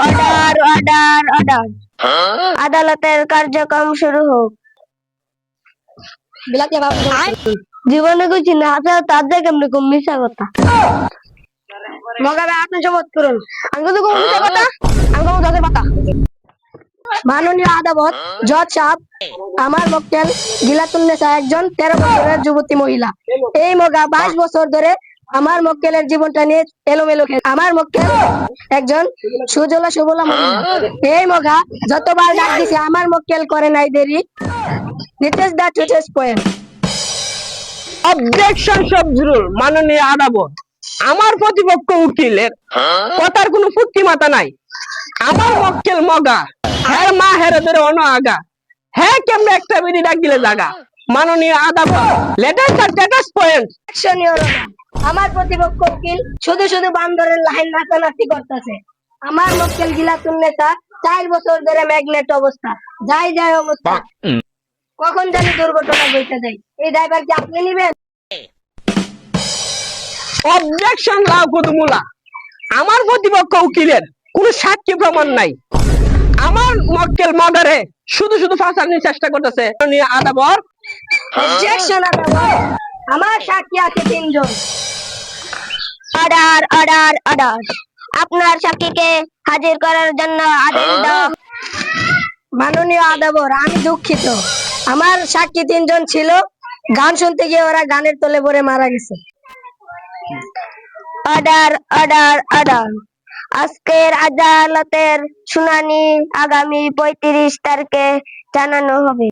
Order order order আদালতের কার্যক্রম শুরু হোক। বিলাতি বাবু জীবনে কিছু না আছে তার দিয়ে কেমনি কম মিশা কথা। মগাবে আপনি জমত করুন। আমি তো কম মিশা কথা, আমি কম দাদের পাতা। মাননীয় আদালত জজ সাহেব, আমার মক্কেল গিলাতুন্নেসা একজন 13 বছরের যুবতী মহিলা। এই মগা 22 বছর ধরে আমার মক্কেলের জীবনটা নিয়ে এলোমেলো খেলে। আমার মক্কেল একজন সুজলা সুবলা মহিলা। এই মগা যতবার ডাক দিছে আমার মক্কেল করে নাই দেরি। দিস ইজ দ্য টুটেস্ট পয়েন্ট। অবজেকশন সবজুরুল। মাননীয় আদালত, আমার প্রতিপক্ষ উকিলের কথার কোনো ফুটকি মাথা নাই। আমার মক্কেল মগা, হ্যাঁ মা হেরে ধরে অন আগা, হ্যাঁ কেমনে একটা বেরি ডাক দিলে জাগা। মাননীয় আদালত, লেটেস্ট আর টেটেস্ট পয়েন্ট। Action your honour. আমার প্রতিপক্ষ উকিল শুধু শুধু বান্দরের লাইন নাচানাচি করতেছে। আমার মক্কেল গিলাতুন্নেসা 4 বছর ধরে ম্যাগনেট অবস্থা, যাই যাই অবস্থা, কখন জানি দুর্ঘটনা ঘটে যায়। এই ড্রাইভার কি আপনি নিবেন? অবজেকশন লাও কুতুমুলা। আমার প্রতিপক্ষ উকিলের কোনো সাক্ষী প্রমাণ নাই। আমার মক্কেল মগারে শুধু শুধু ফাঁসানোর চেষ্টা করতেছে। মাননীয় আদালত, অবজেকশন আদালত। আমার সাক্ষী আছে 3 জন। অর্ডার অর্ডার অর্ডার আপনার সাক্ষীকে হাজির করার জন্য আদেশ দাও। মাননীয় আদালত, আমি দুঃখিত, আমার সাক্ষী 3 জন ছিল। গান শুনতে গিয়ে ওরা গানের তলে পড়ে মারা গেছে। অর্ডার অর্ডার অর্ডার আজকের আদালতের শুনানি আগামী 35 তারিখে জানানো হবে।